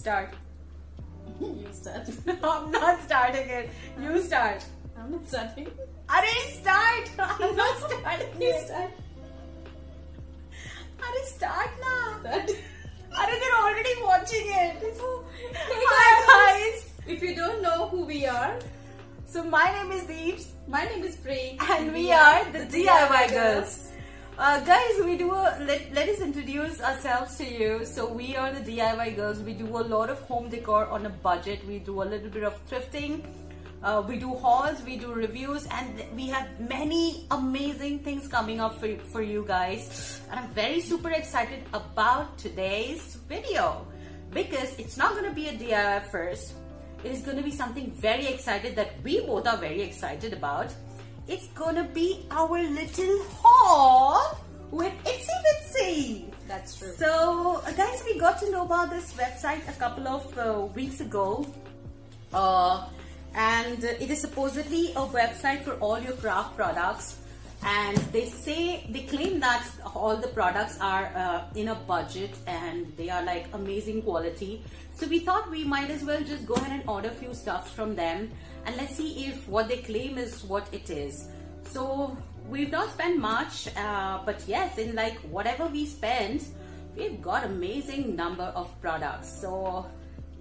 Start. You start. I'm not starting it. You start. I'm not starting. Arey, start. I'm not starting You it. start. Arey, start na. Start. Arey, they're already watching it. Hey Hi guys. If you don't know who we are, So my name is Deeps. my name is Prey. And we are the DIY Girls. Guys, we do let us introduce ourselves to you. So we are the DIY Girls. We do a lot of home decor on a budget. We do a little bit of thrifting. We do hauls, we do reviews, and we have many amazing things coming up for you guys. And I'm very super excited about today's video because it's not going to be a DIY first. It is going to be something very excited that we both are very excited about. It's gonna be our little haul with Itsy Bitsy. That's true. So, guys, we got to know about this website a couple of weeks ago. And it is supposedly a website for all your craft products. And they claim that all the products are in a budget and they are like amazing quality. So we thought we might as well just go ahead and order a few stuffs from them and let's see if what they claim is what it is. So we've not spent much, but yes, in like whatever we spend, we've got amazing number of products. So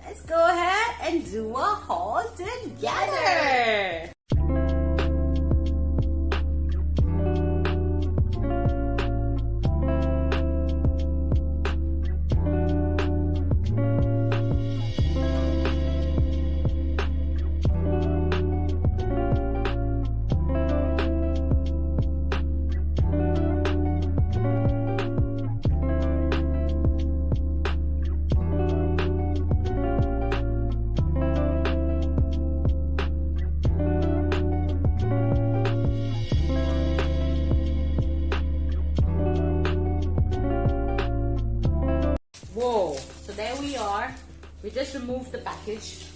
let's go ahead and do a haul together. Whoa, so there we are. We just removed the package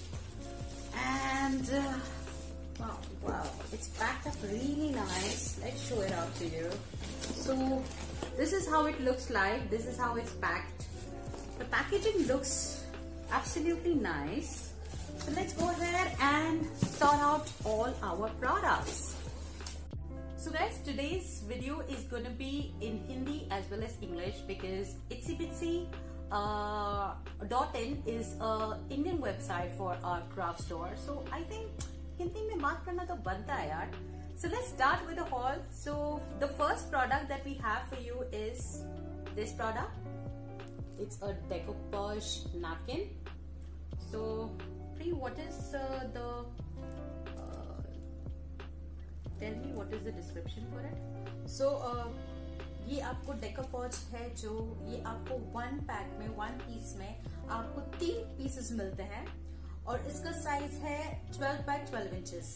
and wow, it's packed up really nice. Let's show it out to you. So this is how it looks like. This is how it's packed. The packaging looks absolutely nice. So let's go ahead and sort out all our products. So guys, today's video is going to be in Hindi as well as English because Itsy Bitsy .in is a Indian website for our craft store. So I think Hindi mein baat karna to banta hai yaar. So let's start with the haul. So the first product that we have for you is this product. It's a decoupage napkin. So Pri, what is tell me what is the description for it? So ये आपको डेकोपॉच है जो ये आपको one pack में one piece में आपको 3 pieces मिलते हैं और इसका साइज है 12 by 12 inches.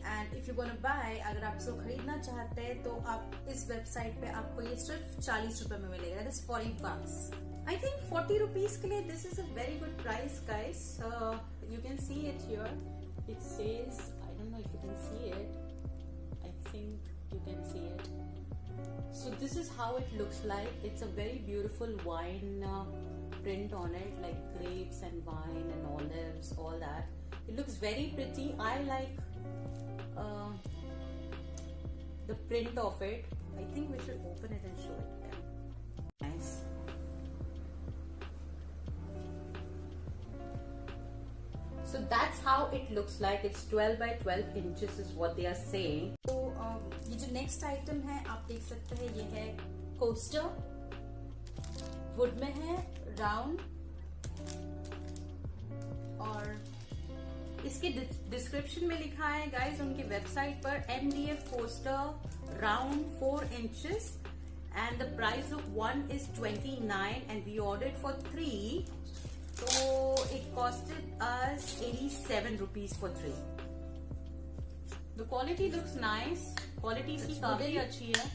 And if you gonna buy, अगर आप इसको खरीदना चाहते हैं तो आप इस वेबसाइट पे आपको ये सिर्फ 40 रुपए में मिलेगा. That is $40. I think 40 rupees के लिए this is a very good price, guys. You can see it here. It says, I don't know if you can see it. I think you can see it. So this is how it looks like. It's a very beautiful wine print on it, like grapes and wine and olives, all that. It looks very pretty. I like the print of it. I think we should open it and show it to them. Nice. So that's how it looks like. It's 12 by 12 inches is what they are saying. तो ये जो next item है आप देख सकते हैं, ये है कोस्टर. वुड में है, राउंड, और इसके डिस्क्रिप्शन में लिखा है गाइस उनकी वेबसाइट पर MDF coaster round 4 inches and the price of one is 29 and we ordered for 3, so it costed us 87 rupees for 3. The quality looks nice. Quality इसकी काफी अच्छी है.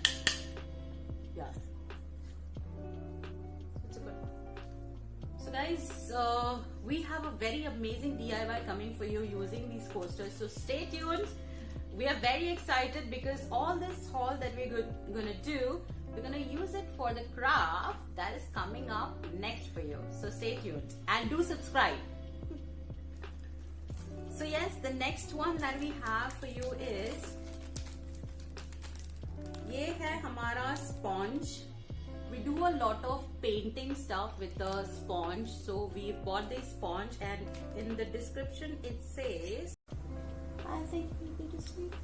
Yeah. So guys, we have a very amazing DIY coming for you using these coasters. So stay tuned. We are very excited because all this haul that we're gonna do, we're gonna use it for the craft that is coming up next for you. So stay tuned and do subscribe. So yes, the next one that we have for you is ये है हमारा sponge. We do a lot of painting stuff with the sponge, so we bought this sponge, and in the description it says, I think maybe this week.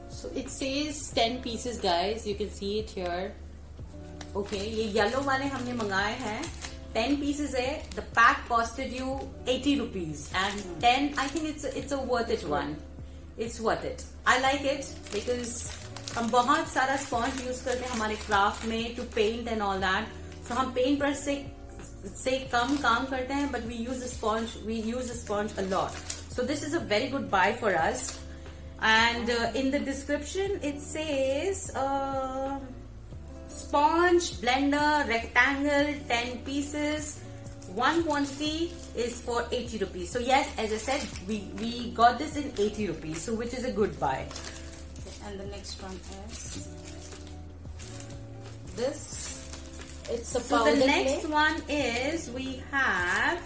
So it says 10 pieces, guys. You can see it here. Okay, ये yellow वाले हमने मंगाए हैं. 10 pieces है. The pack costed you 80 rupees, and 10. I think it's a worth it one. It's worth it. I like it because हम बहुत सारा sponge use करते हैं हमारे क्राफ्ट में to paint and all that. So हम पेंट ब्रश से कम काम करते हैं, but we use sponge a lot. So this is a very good buy for us. And in the description it says sponge blender rectangle 10 pieces, one quantity is for 80 rupees. So yes, as I said, we got this in 80 rupees, so which is a good buy. And the next one is this. It's a So powder the next clay. one is we have,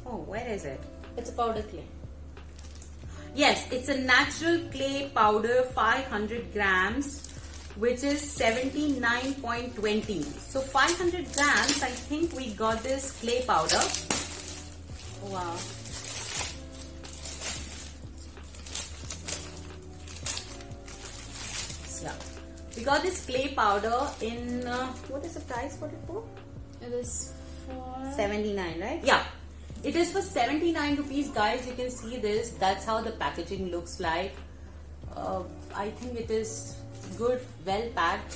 oh, where is it? It's a powder clay. Yes, it's a natural clay powder, 500 grams, which is 79.20. So 500 grams, I think we got this clay powder. Wow. Yeah. We got this clay powder in, what is the price for it for? It is for 79, right? Yeah. It is for 79 rupees, guys. You can see this. That's how the packaging looks like. I think it is good, well packed.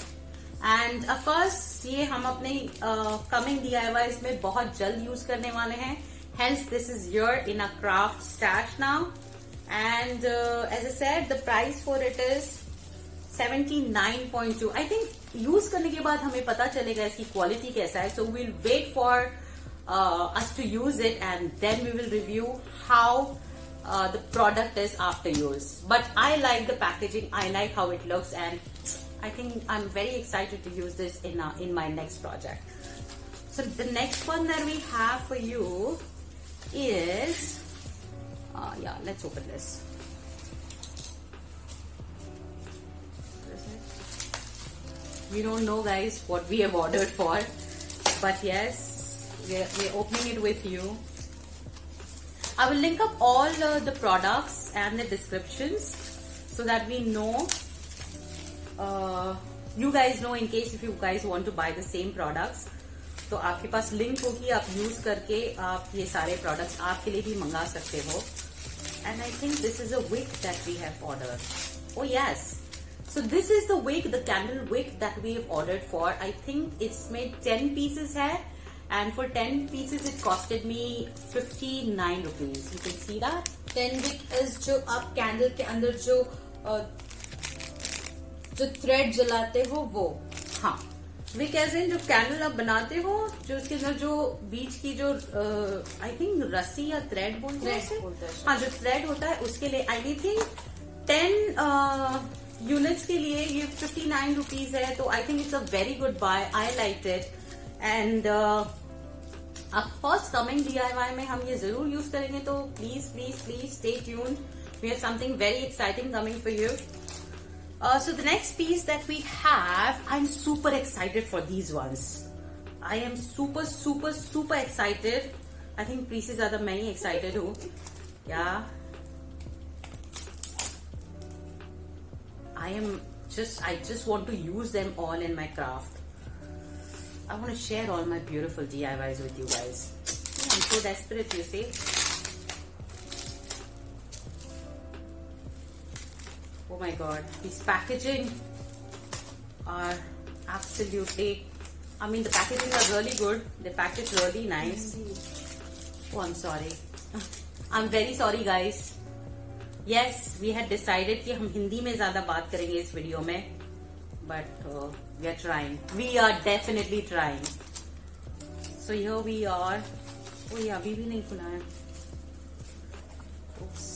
And of course, ये हम अपने coming DIYs में बहुत जल्द use करने वाले हैं. Hence, this is here in a craft stash now. And as I said, the price for it is 79.2. I think use करने के बाद हमें पता चलेगा इसकी क्वालिटी कैसा है. So we'll wait for us to use it, and then we will review how the product is after use. But I like the packaging. I like how it looks, and I think I'm very excited to use this in my next project. So the next one that we have for you is yeah. Let's open this. We don't know, guys, what we have ordered for, but yes, we're opening it with you. I will link up all the products and the descriptions so that we know, you guys know, in case if you guys want to buy the same products, तो आपके पास link होगी, आप use करके आप ये सारे products आपके लिए भी मंगा सकते हो. And I think this is a wig that we have ordered. Oh yes. So this is the wig, the candle wig that we have ordered for. I think it's made 10 pieces hai, and for 10 pieces it costed me 59 rupees. You can see that. 10 wick is जो आप candle के अंदर जो thread जलाते हो वो. हाँ, Wick as in जो कैंडल आप बनाते हो, जो उसके अंदर जो बीच की जो आई थिंक रस्सी या थ्रेड बोलते हैं, हाँ, जो थ्रेड होता है उसके लिए. आई थिंक 10 यूनिट्स के लिए ये 59 रुपीज है. तो I think it's a very good buy. I like it. And of course coming DIY में हम ये जरूर यूज करेंगे. तो please please please stay tuned. We have something very exciting coming for you. So the next piece that we have, I'm super excited for these ones. I am super excited. I think Preeti is ज़्यादा मैं ही excited हूँ. Yeah. I just want to use them all in my craft. I want to share all my beautiful DIYs with you guys. I'm so desperate, you see. Oh my god, these packaging are absolutely, I mean the packaging are really good. They package really nice. Oh, I'm sorry. I'm very sorry guys. Yes, we had decided कि हम हिंदी में ज्यादा बात करेंगे इस video में, but we are trying. We are definitely trying. So here we are. Oh ये अभी भी नहीं खुला है. Oops.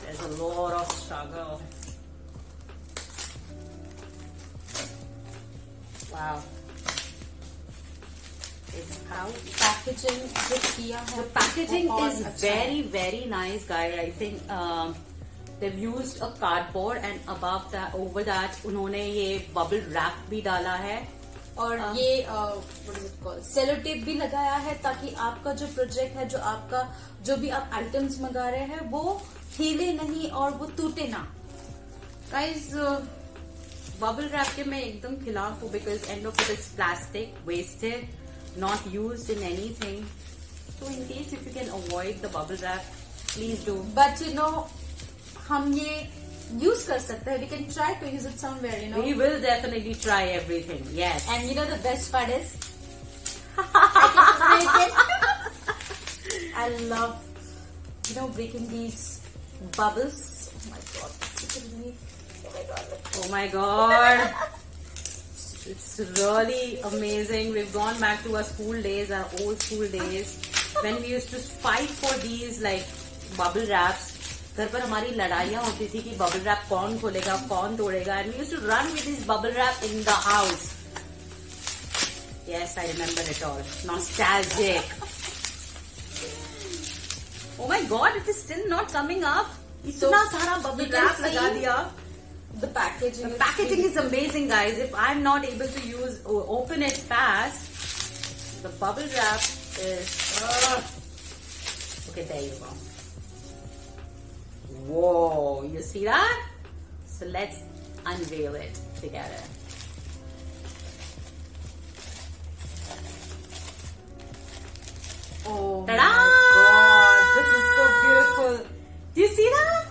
There's a lot of struggle. Wow. It's out. Packaging जो किया है, The packaging बहुत is अच्छा है। very, very nice, guys. I think they've used a cardboard and above that, over that, उन्होंने ये bubble wrap भी डाला है. और ये सेलो टेप भी लगाया है ताकि आपका जो प्रोजेक्ट है, जो आपका जो भी आप आइटम्स मंगा रहे हैं वो हिले नहीं और वो टूटे ना. Guys, bubble wrap के मैं एकदम खिलाफ हूँ because end of it is plastic, wasted, not used in anything. So in case if you can avoid the bubble wrap, please do. But you know हम ये यूज कर सकते हैं. We can try to use it somewhere, you know. We will definitely try everything. Yes. And you know the best part is I love, you know, breaking these bubbles. Oh my god, such a relief. Oh my god. Oh my god. It's really amazing. We've gone back to our school days, our old school days, when we used to fight for these like bubble wraps. घर पर हमारी लड़ाइयाँ होती थी कि bubble wrap कौन खोलेगा, कौन तोड़ेगा, and we used to run with this bubble wrap in the house. Yes, I remember it all. Nostalgic. Oh my god, it is still not coming up. इतना सारा bubble wrap लगा दिया. The packaging. The packaging is amazing, guys. If I'm not able to use or open it fast, the bubble wrap is. Okay, there you go. Whoa, you see that? So let's unveil it together. Oh Ta-da! my god, this is so beautiful. Do you see that?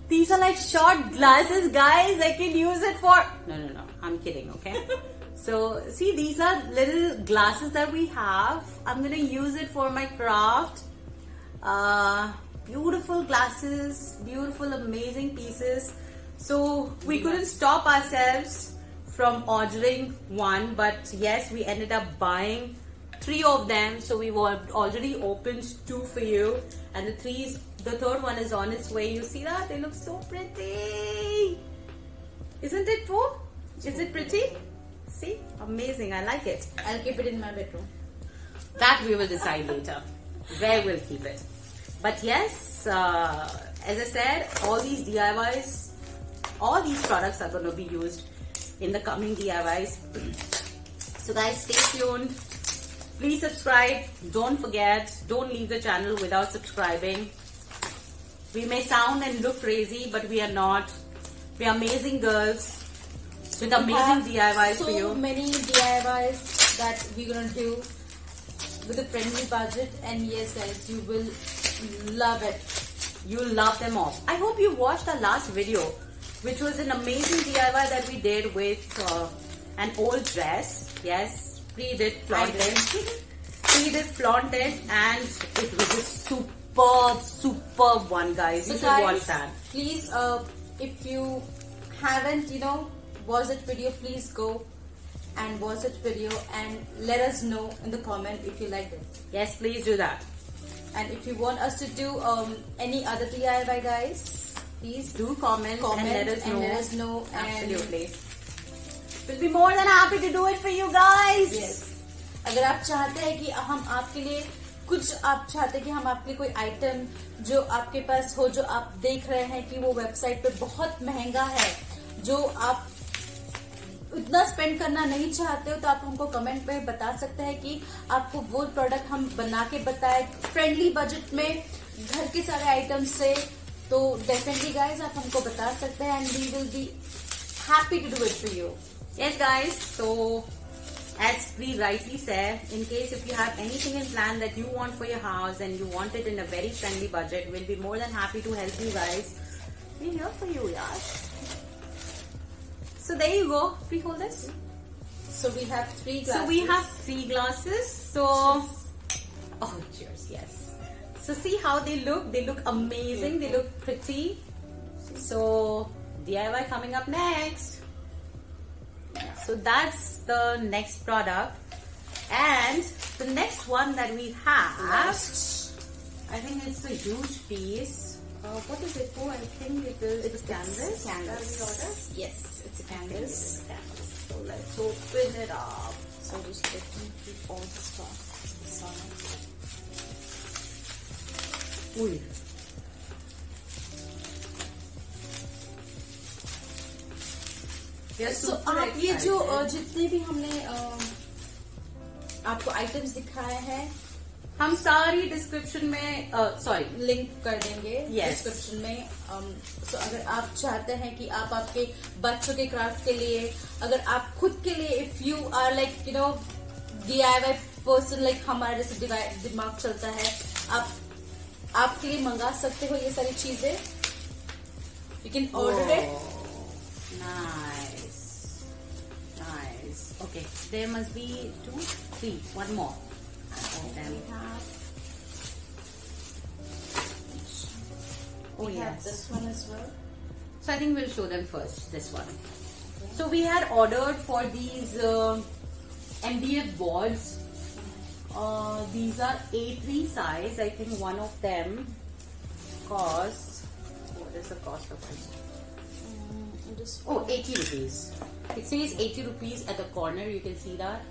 These are like short glasses, guys. I can use it for. No. I'm kidding, okay? So, see, these are little glasses that we have. I'm gonna use it for my craft. Beautiful glasses, beautiful, amazing pieces. So, we couldn't stop ourselves from ordering one, but yes, we ended up buying 3 of them. So, we've already opened 2 for you, and the third one is on its way. You see that? They look so pretty. Isn't it, Pooh? Is it pretty? See? Amazing. I like it. I'll keep it in my bedroom. That we will decide later where we'll keep it. But yes, as I said, all these DIYs, all these products are going to be used in the coming DIYs. So guys, stay tuned. Please subscribe. Don't forget, don't leave the channel without subscribing. We may sound and look crazy, but we are not. We are amazing girls with amazing DIYs for you. So many DIYs that we're gonna do with a friendly budget, and yes guys, you will love it. You'll love them all. I hope you watched our last video, which was an amazing DIY that we did with an old dress. Yes, pre-did flaunted. Pre-did flaunted, and it was a superb one, guys. You So should guys, watch that. please, if you haven't, you know, watched that video, please go and watch that video and let us know in the comment if you liked it. Yes, please do that. And if you want us to do any other DIY, guys, please Do comment and let us know. Absolutely. And we'll be more than happy to do it for you guys. Yes. अगर आप चाहते हैं कि हम आपके लिए कुछ, आप चाहते हैं कि हम आपके लिए कोई आइटम जो आपके पास हो, जो आप देख रहे हैं कि वो वेबसाइट पे बहुत महंगा है, जो आप उतना स्पेंड करना नहीं चाहते हो, तो आप हमको कमेंट में बता सकते हैं कि आपको वो प्रोडक्ट हम बना के बताए फ्रेंडली बजट में, घर के सारे आइटम्स से. तो डेफिनेटली गाइज आप हमको बता सकते हैं, and we will be happy to do it for you. Yes, guys. So, as Pri rightly said, in case if you have anything in plan that you want for your house and you want it in a very friendly budget, we'll be more than happy to help you guys. We're here for you, yeah. So there you go. Pri, hold this. So we have 3 glasses. So we have 3 glasses. So, oh, cheers, yes. So see how they look. They look amazing. They look pretty. So DIY coming up next. So that's the next product. And the next one that we have, I think it's a huge piece. What is it for? I think it is the canvas. Canvas. That we ordered. Yes, it's a canvas. So let's open it up. So just let me keep all the stuff aside. Ooh. So आप ये जो जितने भी हमने आपको items दिखाए हैं, हम सारी डिस्क्रिप्शन में सॉरी लिंक कर देंगे Yes. डिस्क्रिप्शन में. So अगर आप चाहते हैं कि आप आपके बच्चों के क्राफ्ट के लिए, अगर आप खुद के लिए, if you are like you know DIY person, like हमारा जैसे दिमाग चलता है, आप आपके लिए मंगा सकते हो ये सारी चीजें. You can order it. Nice. Nice. Okay, there must be 2, 3, one more. We have Oh we have yes. this one as well. So I think we'll show them first, this one. So we had ordered for these MDF boards. These are A3 size. I think one of them costs, what is the cost of it? Oh, 80 rupees. It says 80 rupees at the corner. You can see that.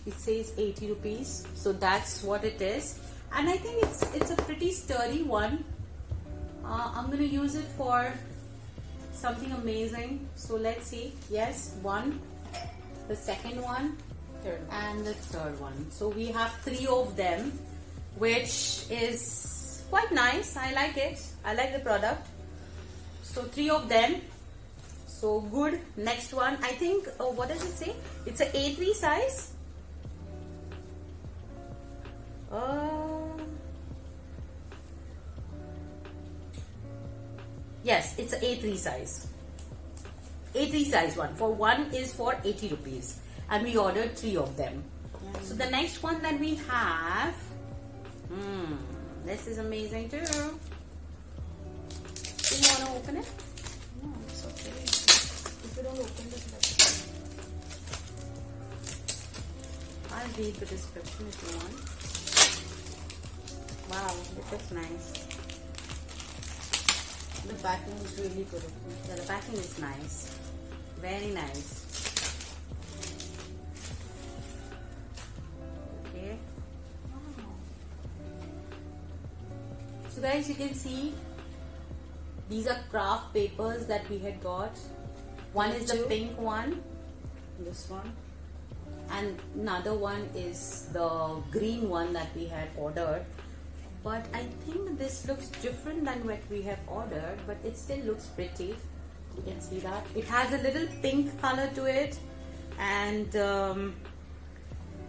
It says 80 rupees. So that's what it is. And I think it's a pretty sturdy one. I'm going to use it for something amazing. So let's see. Yes, one, the second one, Third. and the third one. So we have 3 of them, which is quite nice. I like it. I like the product. So 3 of them. So good. Next one. I think, what does it say? It's a A3 size. Yes, it's a A3 size. A3 size one. For one is for 80 rupees. And we ordered 3 of them. So the next one that we have, this is amazing too. Do you want to open it? No, it's okay. If you don't open it, that's I'll read the description if you want. Wow, it looks nice. the packing is really good. Yeah, the packing is nice. Very nice. Okay. So guys, you can see these are craft papers that we had got. One is the pink one, This one. and another one is the green one that we had ordered. But I think this looks different than what we have ordered, but it still looks pretty. You can see that it has a little pink color to it, and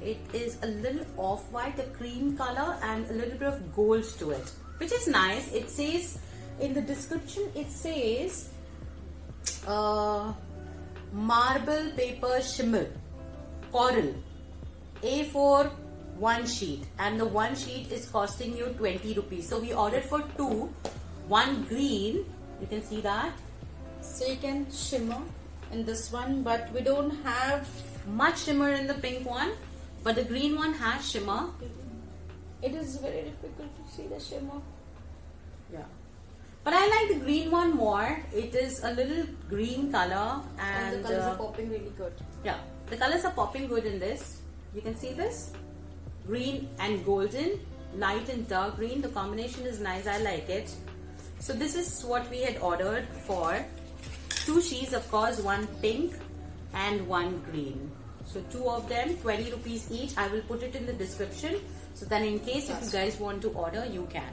it is a little off-white, a cream color, and a little bit of gold to it, which is nice. It says in the description, it says marble paper shimmer coral A4 one sheet, and the one sheet is costing you 20 rupees. So we ordered for 2, one green, you can see that, So you can shimmer in this one, but we don't have. much shimmer in the pink one, but the green one has shimmer. It is very difficult to see the shimmer. Yeah, but I like the green one more. It is a little green color, And and the colors are popping really good. yeah, the colors are popping good in this. You can see this green and golden, light and dark green. The combination is nice. I like it. So this is what we had ordered for 2 sheets, of course, one pink and one green. So 2 of them, 20 rupees each. I will put it in the description, so then in case if you guys want to order, you can.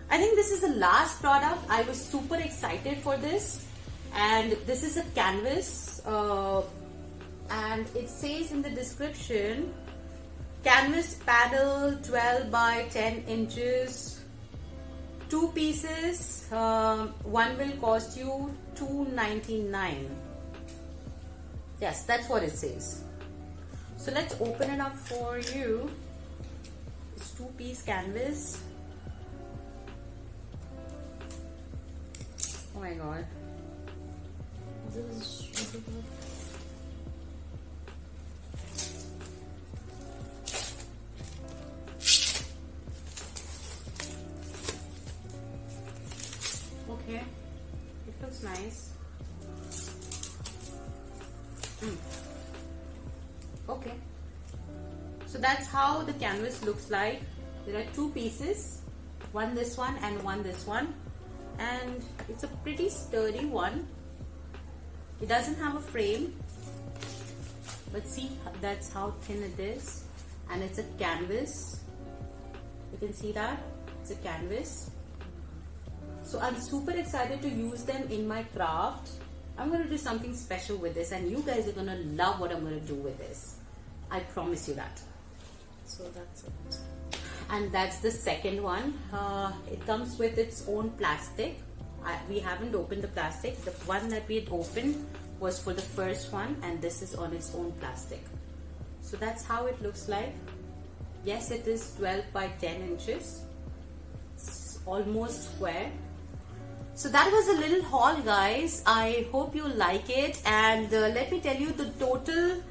I think this is the last product. I was super excited for this, and this is a canvas, and it says in the description, canvas panel 12 by 10 inches, 2 pieces, one will cost you $2.99. Yes, that's what it says. So let's open it up for you. It's 2-piece canvas. Oh my god. This is really good. Okay, it looks nice. Okay. So that's how the canvas looks like. There are two pieces, one this one and one this one, and it's a pretty sturdy one. It doesn't have a frame, but see, that's how thin it is, and it's a canvas. You can see that it's a canvas. So I'm super excited to use them in my craft. I'm going to do something special with this, and you guys are going to love what I'm going to do with this. I promise you that. So that's it. And that's the second one. It comes with its own plastic. We haven't opened the plastic. The one that we had opened was for the first one, and this is on its own plastic. So that's how it looks like. Yes, it is 12 by 10 inches. It's almost square. So that was a little haul, guys. I hope you like it, and let me tell you, the total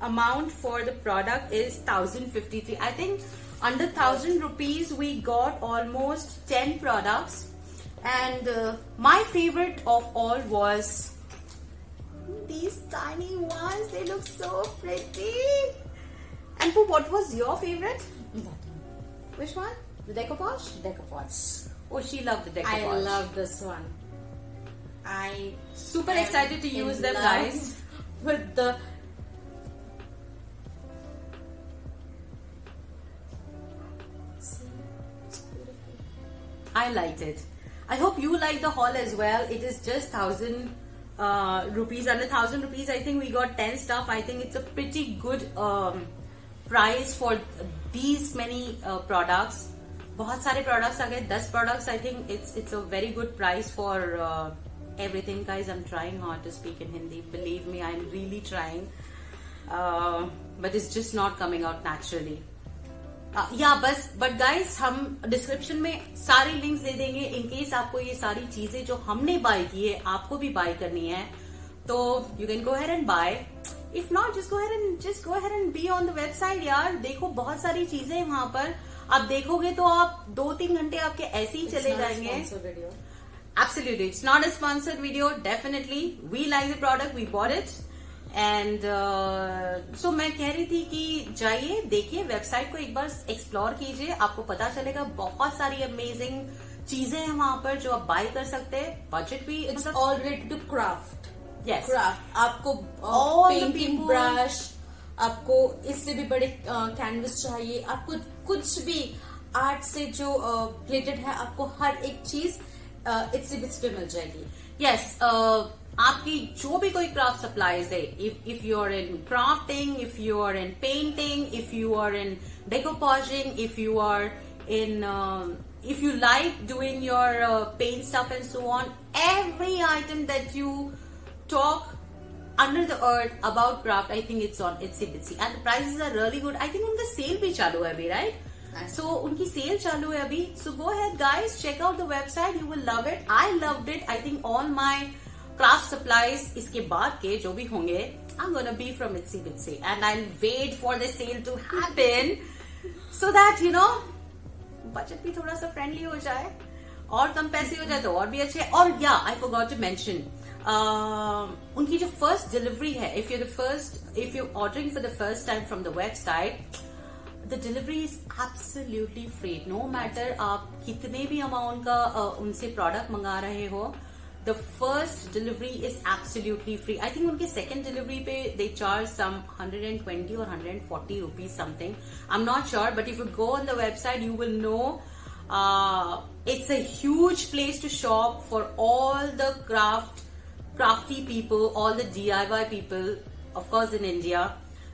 amount for the product is 1053. I think under 1000 rupees we got almost 10 products, and my favorite of all was these tiny ones. They look so pretty. And Pooh, what was your favorite? That one. Which one? The decoupage? Decoupage. Oh, she loved the decoupage. I love this one. I super am excited to use in them, love guys. With the see, it's beautiful. I liked it. I hope you like the haul as well. It is just 1000 rupees. Under 1000 rupees, I think we got 10 stuff. I think it's a pretty good price for these many products. बहुत सारे products आ गए, 10 products. I think it's a very good price for everything, guys. I'm trying hard to speak in Hindi. Believe me, I'm really trying. But it's just not coming out naturally. But guys हम description में सारी links दे देंगे in case आपको ये सारी चीजें जो हमने बाय की है आपको भी बाय करनी है, तो you can go ahead and buy. If not, just go ahead and be on the website. यार देखो, बहुत सारी चीजें वहां पर आप देखोगे तो आप 2-3 घंटे आपके ऐसे ही चले जाएंगे. Absolutely, it's not a sponsored video. Definitely, we like the product, we bought it. And so मैं कह रही थी कि जाइए, देखिए, वेबसाइट को एक बार एक्सप्लोर कीजिए, आपको पता चलेगा बहुत सारी अमेजिंग चीजें हैं वहां पर जो आप बाय कर सकते हैं. बजट भी it's all related to craft. Yes, craft. आपको पेंटिंग ब्रश, आपको इससे भी बड़े कैनवस चाहिए, आपको कुछ भी आर्ट से जो रिलेटेड है, आपको हर एक चीज इट्सी बिट्स पे मिल जाएगी. यस, आपकी जो भी कोई क्राफ्ट सप्लाईज है, if you are in crafting, if you are in painting, if you are in decoupaging, if you are in if you like doing your paint stuff and so on, every item that you talk under the earth about craft, I think it's on Itsy Bitsy, and the prices are really good. I think उनका cell भी चालू है अभी, right? So उनकी cell चालू है अभी. So go ahead, guys, check out the website. You will love it. I loved it. I think all my craft supplies इसके बाद के जो भी होंगे, I'm gonna be from Itsy Bitsy, and I'll wait for the sale to happen so that you know budget भी थोड़ा सा friendly हो जाए और कम पैसे हो जाए तो और भी अच्छे. और या आई फॉरगॉट टू मेंशन, उनकी जो फर्स्ट डिलीवरी है, if you ordering for the first time from the website, the delivery is absolutely free. No matter आप कितने भी अमाउंट का उनसे प्रोडक्ट मंगा रहे हो, the first delivery is absolutely free. I think उनके second delivery पे they charge some 120 or 140 rupees something. I'm not sure, but if you go on the website, you will know. It's a huge place to shop for all the crafty people, all the DIY people, of course in India.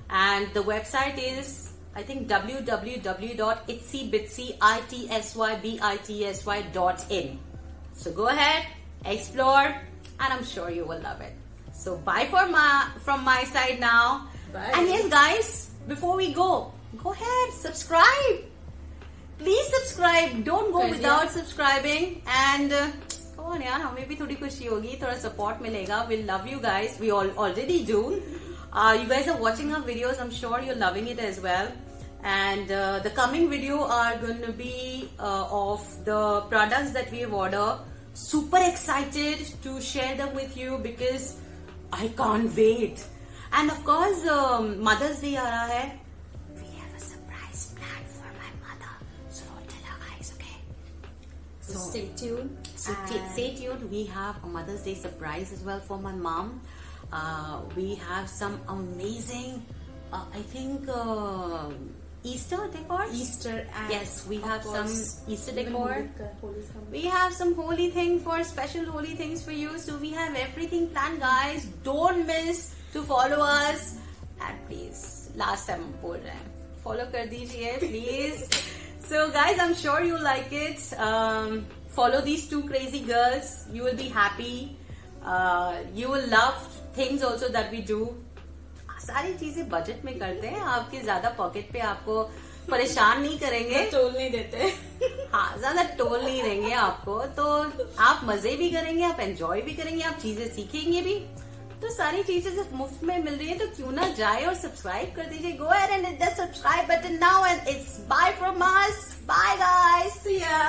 And the website is, I think, www.itsybitsy.in. So go ahead, explore, and I'm sure you will love it. So bye from my side now. Bye. And yes, guys, before we go ahead, subscribe. Please subscribe. Don't go without subscribing. And come on, यार, हमें भी थोड़ी खुशी होगी, थोड़ा support मिलेगा. We love you guys. We already do. You guys are watching our videos. I'm sure you're loving it as well. And the coming video are going to be of the products that we have ordered. Super excited to share them with you because I can't wait. And of course Mother's Day आ रहा है. We have a surprise plan for my mother. So don't tell her guys, okay? So stay tuned. So stay tuned. We have a Mother's Day surprise as well for my mom. We have some amazing, I think, Easter decor. Easter and Yes, we of have course, some Easter even decor. Holi is coming. We have some holy thing for special holy things for you. So we have everything planned, guys. Don't miss to follow us. And please, last time हम बोल रहे हैं, follow कर दीजिए, please. So guys, I'm sure you like it. Follow these two crazy girls. You will be happy. You will love things also that we do. सारी चीजें budget में करते हैं. आपके ज्यादा पॉकेट पे आपको परेशान नहीं करेंगे. टोल नहीं देते. हाँ, ज्यादा टोल नहीं देंगे आपको. तो आप मजे भी करेंगे, आप एंजॉय भी करेंगे, आप चीजें सीखेंगे भी. तो सारी चीजें सिर्फ मुफ्त में मिल रही है, तो क्यों ना जाए और सब्सक्राइब कर दीजिए. गो ahead and hit the subscribe button now and it's bye from us. Bye guys. See ya.